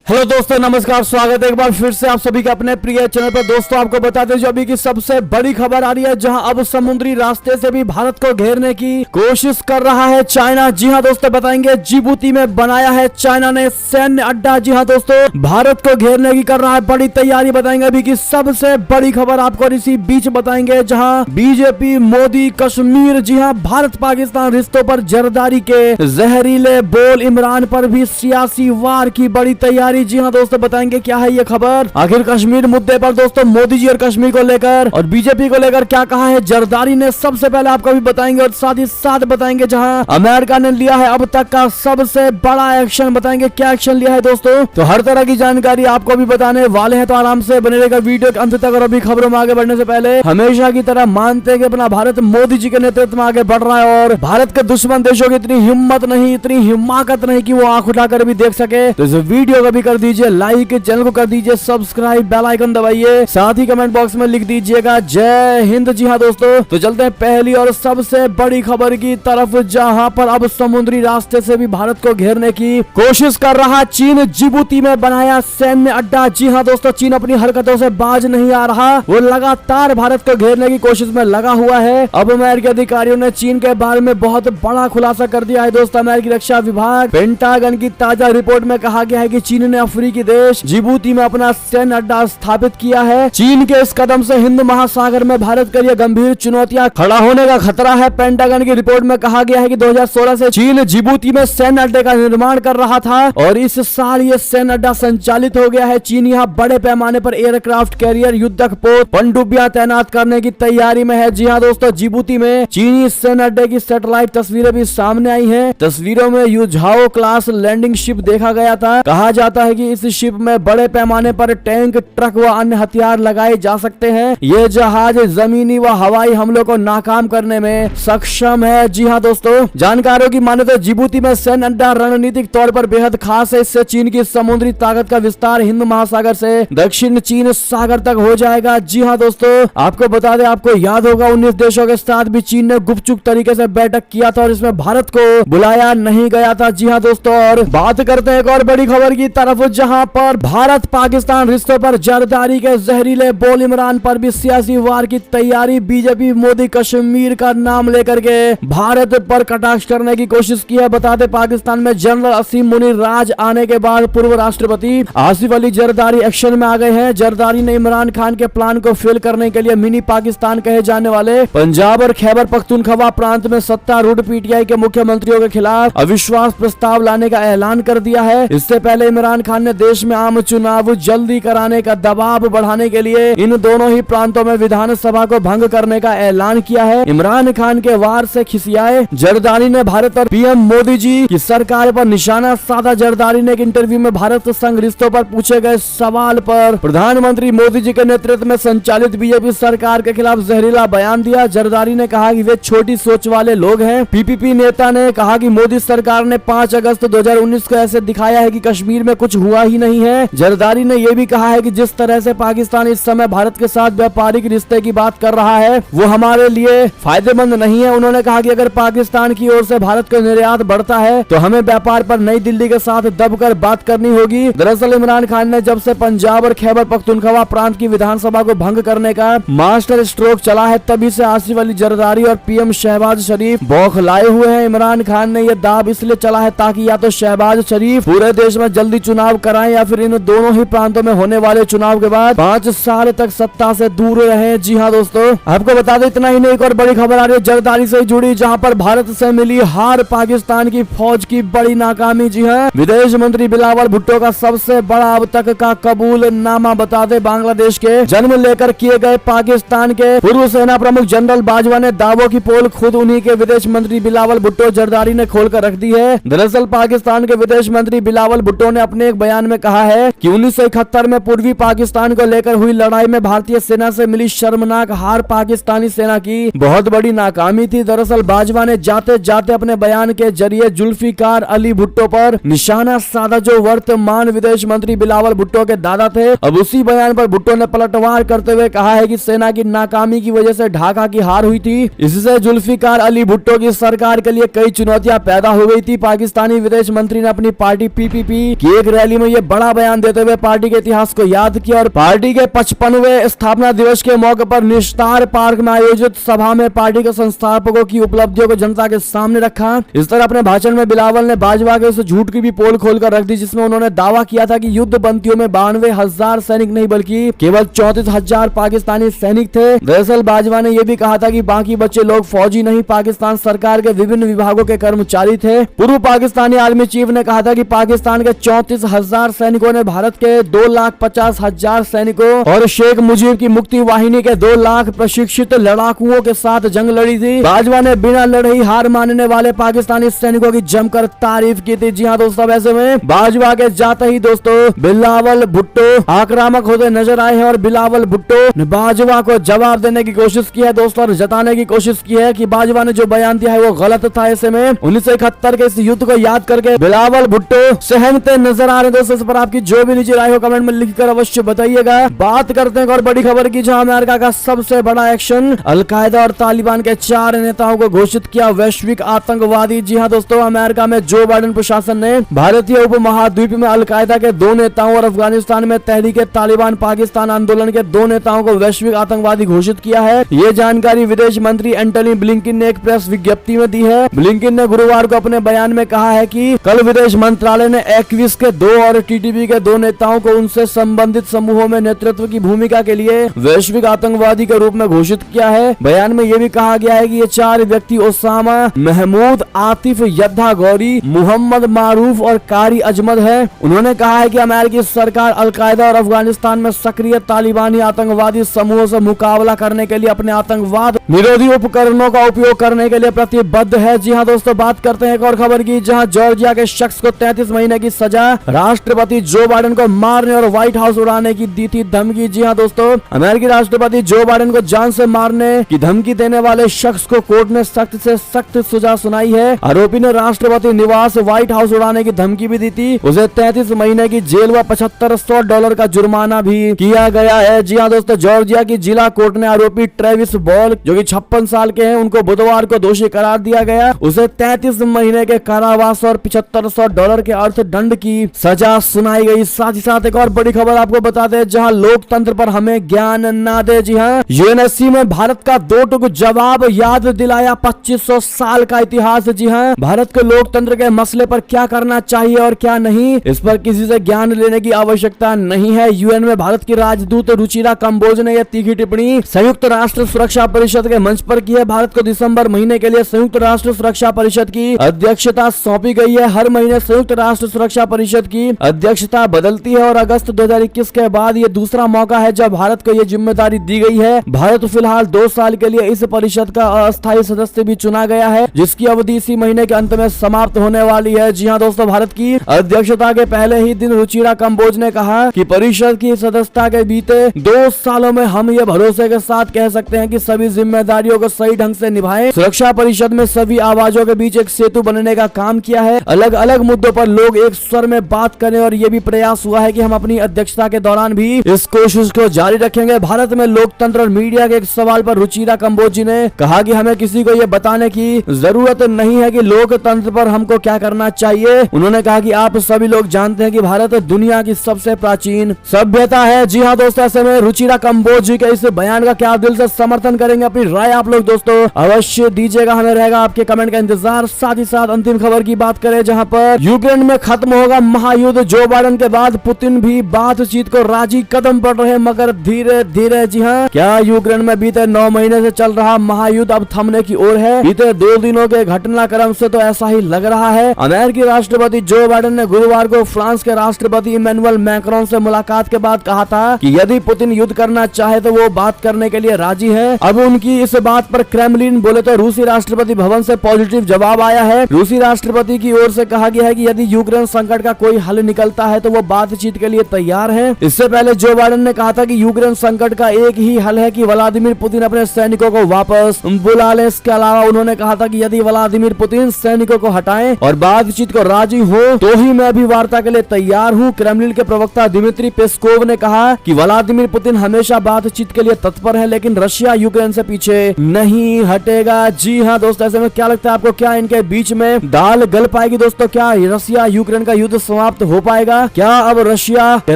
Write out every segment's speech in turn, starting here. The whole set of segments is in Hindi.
हेलो दोस्तों, नमस्कार। स्वागत है एक बार फिर से आप सभी का अपने प्रिय चैनल पर। दोस्तों, आपको बताते हैं जो अभी की सबसे बड़ी खबर आ रही है, जहां अब समुद्री रास्ते से भी भारत को घेरने की कोशिश कर रहा है चाइना। जी हां दोस्तों, बताएंगे जिबूती में बनाया है चाइना ने सैन्य अड्डा। जी हां दोस्तों, भारत को घेरने की कर रहा है बड़ी तैयारी। बताएंगे अभी की सबसे बड़ी खबर आपको इसी बीच बताएंगे, जहाँ बीजेपी मोदी कश्मीर। जी हाँ, भारत पाकिस्तान रिश्तों पर जरदारी के जहरीले बोल, इमरान पर भी सियासी वार की बड़ी तैयारी। जी हाँ दोस्तों, बताएंगे क्या है ये खबर। आखिर कश्मीर मुद्दे पर दोस्तों मोदी जी और कश्मीर को लेकर और बीजेपी को लेकर क्या कहा है जरदारी ने, सबसे पहले आपको भी बताएंगे। और साथ ही साथ बताएंगे जहां अमेरिका ने लिया है अब तक का सबसे बड़ा एक्शन। बताएंगे क्या एक्शन लिया है दोस्तों, तो हर तरह की जानकारी आपको भी बताने वाले हैं, तो आराम से बने रहेगा वीडियो के अंत तक। और अभी खबरों में आगे बढ़ने से पहले हमेशा की तरह मानते हैं कि अपना भारत मोदी जी के नेतृत्व में आगे बढ़ रहा है और भारत के दुश्मन देशों की इतनी हिम्मत नहीं, इतनी हिम्मत नहीं कि वो आंख उठाकर भी देख सके। तो इस वीडियो को भी कर दीजिए लाइक, चैनल को कर दीजिए सब्सक्राइब, बेल आइकन दबाइए, साथ ही कमेंट बॉक्स में लिख दीजिएगा जय हिंद। जी हाँ दोस्तों, तो चलते हैं पहली और सबसे बड़ी खबर की तरफ, जहां पर अब समुद्री रास्ते से भी भारत को घेरने की कोशिश कर रहा चीन। जिबूती में बनाया सैन्य अड्डा। जी हाँ दोस्तों, चीन अपनी हरकतों से बाज नहीं आ रहा, वो लगातार भारत को घेरने की कोशिश में लगा हुआ है। अब अमेरिकी अधिकारियों ने चीन के बारे में बहुत बड़ा खुलासा कर दिया है दोस्तों। अमेरिकी रक्षा विभाग पेंटागन की ताजा रिपोर्ट में कहा गया है कि चीन ने अफ्रीकी देश जिबूती में अपना सैन्य अड्डा स्थापित किया है। चीन के इस कदम से हिंद महासागर में भारत के लिए गंभीर चुनौतियां खड़ा होने का खतरा है। पेंटागन की रिपोर्ट में कहा गया है कि 2016 से चीन जिबूती में सैन्य अड्डे का निर्माण कर रहा था और इस साल ये सैन्य अड्डा संचालित हो गया है। चीन यहाँ बड़े पैमाने पर एयरक्राफ्ट कैरियर, युद्धक पोत, पनडुब्बियां तैनात करने की तैयारी में है। जी हाँ दोस्तों, जिबूती में चीनी सैन्य अड्डे की सैटेलाइट तस्वीरें भी सामने आई है। तस्वीरों में युझाओ क्लास लैंडिंग शिप देखा गया था। कहा जाता है कि इस शिप में बड़े पैमाने पर टैंक, ट्रक व अन्य हथियार लगाए जा सकते हैं। ये जहाज जमीनी व हवाई हमलों को नाकाम करने में सक्षम है। जी हाँ दोस्तों, जानकारों की माने तो जिबूती में सैन्य अड्डा रणनीतिक तौर पर बेहद खास है। इससे चीन की समुद्री ताकत का विस्तार हिंद महासागर से दक्षिण चीन सागर तक हो जाएगा। जी हाँ दोस्तों, आपको बता दें, आपको याद होगा 19 देशों के साथ भी चीन ने गुपचुप तरीके से बैठक किया था और इसमें भारत को बुलाया नहीं गया था। जी हाँ दोस्तों, और बात करते हैं एक और बड़ी खबर की तरफ, जहाँ पर भारत पाकिस्तान रिश्तों पर जरदारी के जहरीले बोल, इमरान पर भी सियासी वार की तैयारी। बीजेपी मोदी कश्मीर का नाम लेकर के भारत पर कटाक्ष करने की कोशिश की है। बताते पाकिस्तान में जनरल असीम मुनीर राज आने के बाद पूर्व राष्ट्रपति आसिफ अली जरदारी एक्शन में आ गए हैं। जरदारी ने इमरान खान के प्लान को फेल करने के लिए मिनी पाकिस्तान कहे जाने वाले पंजाब और खैबर पख्तूनख्वा प्रांत में सत्तारूढ़ पीटीआई के मुख्यमंत्रियों के खिलाफ अविश्वास प्रस्ताव लाने का ऐलान कर दिया है। इससे पहले इमरान खान ने देश में आम चुनाव जल्दी कराने का दबाव बढ़ाने के लिए इन दोनों ही प्रांतों में विधानसभा को भंग करने का ऐलान किया है। इमरान खान के वार से खिसियाए जरदारी ने भारत और पीएम मोदी जी की सरकार पर निशाना साधा। जरदारी ने एक इंटरव्यू में भारत संघ रिश्तों पर पूछे गए सवाल पर प्रधानमंत्री मोदी जी के नेतृत्व में संचालित बीजेपी सरकार के खिलाफ जहरीला बयान दिया। जरदारी ने कहा कि वे छोटी सोच वाले लोग हैं। पीपीपी नेता ने कहा कि मोदी सरकार ने 5 अगस्त 2019 को ऐसे दिखाया है कि कश्मीर में कुछ हुआ ही नहीं है। जरदारी ने यह भी कहा है कि जिस तरह से पाकिस्तान इस समय भारत के साथ व्यापारिक रिश्ते की बात कर रहा है वो हमारे लिए फायदेमंद नहीं है। उन्होंने कहा कि अगर पाकिस्तान की ओर से भारत का निर्यात बढ़ता है तो हमें व्यापार पर नई दिल्ली के साथ दबकर बात करनी होगी। दरअसल इमरान खान ने जब से पंजाब और खैबर पख्तूनख्वा प्रांत की विधानसभा को भंग करने का मास्टर स्ट्रोक चला है, तभी से आसिफ अली जरदारी और पीएम शहबाज शरीफ बौखलाए हुए हैं। इमरान खान ने यह दाव इसलिए चला है ताकि या तो शहबाज शरीफ पूरे देश में जल्दी चुनाव कराएं या फिर इन दोनों ही प्रांतों में होने वाले चुनाव के बाद 5 साल तक सत्ता से दूर रहे। जी हाँ दोस्तों, आपको बता दें इतना ही नहीं, एक और बड़ी खबर आ रही है जरदारी से जुड़ी, जहां पर भारत से मिली हार, पाकिस्तान की फौज की बड़ी नाकामी। जी हाँ, विदेश मंत्री बिलावल भुट्टो का सबसे बड़ा अब तक का कबूलनामा। बता दें, बांग्लादेश के जन्म लेकर किए गए पाकिस्तान के पूर्व सेना प्रमुख जनरल बाजवा ने दावों की पोल खुद उन्हीं के विदेश मंत्री बिलावल भुट्टो जरदारी ने खोलकर रख दी है। दरअसल पाकिस्तान के विदेश मंत्री बिलावल भुट्टो ने अपने एक बयान में कहा है कि 1971 में पूर्वी पाकिस्तान को लेकर हुई लड़ाई में भारतीय सेना से मिली शर्मनाक हार पाकिस्तानी सेना की बहुत बड़ी नाकामी थी। दरअसल बाजवा ने जाते जाते अपने बयान के जरिए जुल्फिकार अली भुट्टो पर निशाना साधा, जो वर्तमान विदेश मंत्री बिलावल भुट्टो के दादा थे। अब उसी बयान पर भुट्टो ने पलटवार करते हुए कहा है कि सेना की नाकामी की वजह से ढाका की हार हुई थी। इससे जुल्फिकार अली भुट्टो की सरकार के लिए कई चुनौतियां पैदा हो गई थी। पाकिस्तानी विदेश मंत्री ने अपनी पार्टी पीपीपी की एक रैली में ये बड़ा बयान देते हुए पार्टी के इतिहास को याद किया और पार्टी के 55वें स्थापना दिवस के मौके पर निस्तार पार्क में आयोजित सभा में पार्टी के संस्थापकों की उपलब्धियों को जनता के सामने रखा। इस तरह अपने भाषण में बिलावल ने बाजवा के उस झूठ की भी पोल खोलकर रख दी जिसमें उन्होंने दावा किया था कि युद्ध बंदियों में 92,000 सैनिक नहीं बल्कि केवल 34,000 पाकिस्तानी सैनिक थे। दरअसल बाजवा ने यह भी कहा था कि बाकी बच्चे लोग फौजी नहीं, पाकिस्तान सरकार के विभिन्न विभागों के कर्मचारी थे। पूर्व पाकिस्तानी आर्मी चीफ ने कहा था कि पाकिस्तान के 34,000 सैनिकों ने भारत के 2,50,000 सैनिकों और शेख मुजीब की मुक्ति वाहिनी के 2 लाख प्रशिक्षित लड़ाकुओं के साथ जंग लड़ी थी। बाजवा ने बिना लड़े हार मानने वाले पाकिस्तानी सैनिकों की जमकर तारीफ की थी। जी हाँ दोस्तों, ऐसे में बाजवा के जाते ही दोस्तों बिलावल भुट्टो आक्रामक होते नजर आए हैं और बिलावल भुट्टो ने बाजवा को जवाब देने की कोशिश की है दोस्तों और जताने की कोशिश की है कि बाजवा ने जो बयान दिया है वो गलत था। ऐसे में 1971 के इस युद्ध को याद करके बिलावल भुट्टो सहमते नजर आ रहे दोस्तों। इस पर आपकी जो भी निजी राय हो कमेंट में लिखकर अवश्य बताइएगा। बात करते हैं और बड़ी खबर की, जहां अमेरिका का सबसे बड़ा एक्शन, अलकायदा और तालिबान के 4 नेताओं को घोषित किया वैश्विक आतंकवादी। जी हां दोस्तों, अमेरिका में जो बाइडेन प्रशासन ने भारतीय उपमहाद्वीप में अलकायदा के 2 नेताओं और अफगानिस्तान में तहरीक तालिबान पाकिस्तान आंदोलन के 2 नेताओं को वैश्विक आतंकवादी घोषित किया है। ये जानकारी विदेश मंत्री एंटनी ब्लिंकन ने एक प्रेस विज्ञप्ति में दी है। ब्लिंकन ने गुरुवार को अपने बयान में कहा है कि कल विदेश मंत्रालय ने एक्विस के 2 और टीटीपी के 2 नेताओं को उनसे संबंधित समूहों में नेतृत्व की भूमिका के लिए वैश्विक आतंकवादी के रूप में घोषित किया है। बयान में यह भी कहा गया है कि ये 4 व्यक्ति ओसामा, महमूद, आतिफ, यद्दा गौरी, मोहम्मद मारूफ और कारी अजमद है। उन्होंने कहा है कि अमेरिकी सरकार अलकायदा और अफगानिस्तान में सक्रिय तालिबानी आतंकवादी समूहों से मुकाबला करने के लिए अपने आतंकवाद निरोधी उपकरणों का उपयोग करने के लिए प्रतिबद्ध है। जी हाँ दोस्तों, बात करते हैं एक और खबर की, जहां जॉर्जिया के शख्स को 33 महीने की सजा, राष्ट्रपति जो बाइडेन को मारने और व्हाइट हाउस उड़ाने की दी थी धमकी। जी हाँ दोस्तों, अमेरिकी राष्ट्रपति जो बाइडेन को जान से मारने की धमकी देने वाले शख्स को कोर्ट ने सख्त से सख्त सजा सुनाई है। आरोपी ने राष्ट्रपति निवास व्हाइट हाउस उड़ाने की धमकी भी दी थी। उसे 33 महीने की जेल व $7500 का जुर्माना भी किया गया है। जी हाँ दोस्तों, जॉर्जिया की जिला कोर्ट ने आरोपी ट्रेविस बॉल जो कि 56 साल के हैं उनको बुधवार को दोषी करार दिया गया। उसे 33 महीने के कारावास और $7500 के अर्थदंड की सजा सुनाई गई। साथ ही साथ एक और बड़ी खबर आपको बताते हैं, जहां लोकतंत्र पर हमें ज्ञान ना दे। जी हाँ, यूएनएससी में भारत का 2 टूक जवाब याद दिलाया 2500 साल का इतिहास। जी हाँ, भारत के लोकतंत्र के मसले पर क्या करना चाहिए और क्या नहीं, इस पर किसी से ज्ञान लेने की आवश्यकता नहीं है। यूएन में भारत की राजदूत रुचिरा कंबोज ने यह तीखी टिप्पणी संयुक्त राष्ट्र सुरक्षा परिषद के मंच पर की है। भारत को दिसंबर महीने के लिए संयुक्त राष्ट्र सुरक्षा परिषद की अध्यक्षता सौंपी गई है। हर महीने संयुक्त राष्ट्र सुरक्षा परिषद की अध्यक्षता बदलती है और अगस्त 2021 के बाद ये दूसरा मौका है जब भारत को यह जिम्मेदारी दी गई है। भारत फिलहाल 2 साल के लिए इस परिषद का अस्थायी सदस्य भी चुना गया है, जिसकी अवधि इसी महीने के अंत में समाप्त होने वाली है। जी हाँ दोस्तों, भारत की अध्यक्षता के पहले ही दिन रुचिरा कंबोज ने कहा कि परिषद की सदस्यता के बीते 2 सालों में हम ये भरोसे के साथ कह सकते हैं कि सभी जिम्मेदारियों को सही ढंग से निभाएं। सुरक्षा परिषद में सभी आवाजों के बीच एक सेतु बनने का काम किया है। अलग अलग मुद्दों पर लोग एक स्वर में बात करें और ये भी प्रयास हुआ है कि हम अपनी अध्यक्षता के दौरान भी इस कोशिश को जारी रखेंगे। भारत में लोकतंत्र और मीडिया के एक सवाल पर रुचिरा कंबोज जी ने कहा कि हमें किसी को ये बताने की जरूरत नहीं है कि लोकतंत्र पर हमको क्या करना चाहिए। उन्होंने कहा कि आप सभी लोग जानते हैं कि भारत दुनिया की सबसे प्राचीन सभ्यता है। जी हाँ दोस्तों, ऐसे में रुचिरा कंबोज जी के इस बयान का क्या दिल से समर्थन करेंगे, अपनी राय आप लोग दोस्तों अवश्य दीजिएगा, हमें रहेगा आपके कमेंट का इंतजार। साथ ही साथ अंतिम खबर की बात करें, जहां पर यूक्रेन में खत्म होगा महायुद्ध, जो बाइडेन के बाद पुतिन भी बातचीत को राजी कदम बढ़ रहे मगर धीरे धीरे। जी हाँ, क्या यूक्रेन में बीते 9 महीने से चल रहा महायुद्ध अब थमने की ओर है? बीते 2 दिनों के घटनाक्रम से तो ऐसा ही लग रहा है। अमेरिकी राष्ट्रपति जो बाइडेन ने गुरुवार को फ्रांस के राष्ट्रपति इमैनुअल मैक्रोन से मुलाकात के बाद कहा था कि यदि पुतिन युद्ध करना चाहे तो वो बात करने के लिए राजी है। अब उनकी इस बात पर क्रेमलिन बोले तो रूसी राष्ट्रपति भवन से पॉजिटिव जवाब आया है। रूसी राष्ट्रपति की ओर से कहा गया है कि यदि यूक्रेन संकट का कोई हल निकलता है तो वो बातचीत के लिए तैयार है। इससे पहले जो बाइडेन ने कहा था कि यूक्रेन संकट का एक ही हल है कि व्लादिमीर पुतिन अपने सैनिकों को वापस बुला ले। इसके अलावा उन्होंने कहा था कि यदि व्लादिमीर पुतिन सैनिकों को हटाएं और बातचीत को राजी हो तो ही मैं भी वार्ता के लिए तैयार हूँ। क्रेमलिन के प्रवक्ता दिमित्री पेस्कोव ने कहा कि व्लादिमीर पुतिन हमेशा बातचीत के लिए तत्पर है, लेकिन रशिया यूक्रेन से पीछे नहीं हटेगा। जी हाँ दोस्तों, ऐसे में क्या लगता है आपको, क्या इनके बीच में दाल गल पाएगी दोस्तों? क्या रशिया यूक्रेन का युद्ध समाप्त समाप्त हो पाएगा? क्या अब रशिया के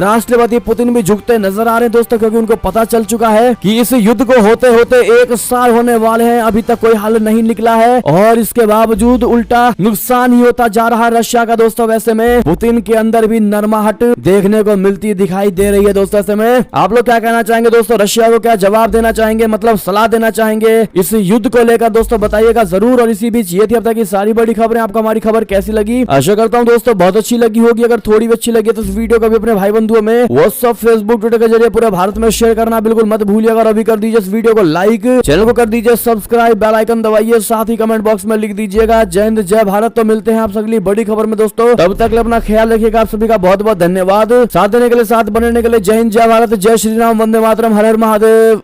राष्ट्रपति पुतिन भी झुकते नजर आ रहे हैं दोस्तों, क्योंकि उनको पता चल चुका है कि इस युद्ध को होते होते 1 साल होने वाले हैं, अभी तक कोई हल नहीं निकला है और इसके बावजूद उल्टा नुकसान ही होता जा रहा है रशिया का दोस्तों। वैसे में पुतिन के अंदर भी नरमाहट देखने को मिलती दिखाई दे रही है दोस्तों। ऐसे में आप लोग क्या कहना चाहेंगे दोस्तों? रशिया को क्या जवाब देना चाहेंगे, मतलब सलाह देना चाहेंगे इस युद्ध को लेकर दोस्तों? बताइएगा जरूर। और इसी बीच ये थी अब तक की सारी बड़ी खबरें। आपको हमारी खबर कैसी लगी? आशा करता हूँ दोस्तों बहुत अच्छी लगी होगी। अगर थोड़ी भी अच्छी लगी तो इस वीडियो को भी अपने भाई बंधुओं में व्हाट्सएप, फेसबुक, ट्विटर के जरिए पूरे भारत में शेयर करना बिल्कुल मत भूलिएगा। और अभी कर दीजिए इस वीडियो को लाइक, चैनल को कर दीजिए सब्सक्राइब, बेल आइकन दबाइए, साथ ही कमेंट बॉक्स में लिख दीजिएगा जय हिंद जय भारत। तो मिलते हैं आप अगली बड़ी खबर में दोस्तों, तब तक अपना ख्याल रखिएगा। आप सभी का बहुत बहुत धन्यवाद साथ देने के लिए, साथ बनने के लिए। जय हिंद जय भारत, जय श्री राम, वंदे मातरम, हर हर महादेव।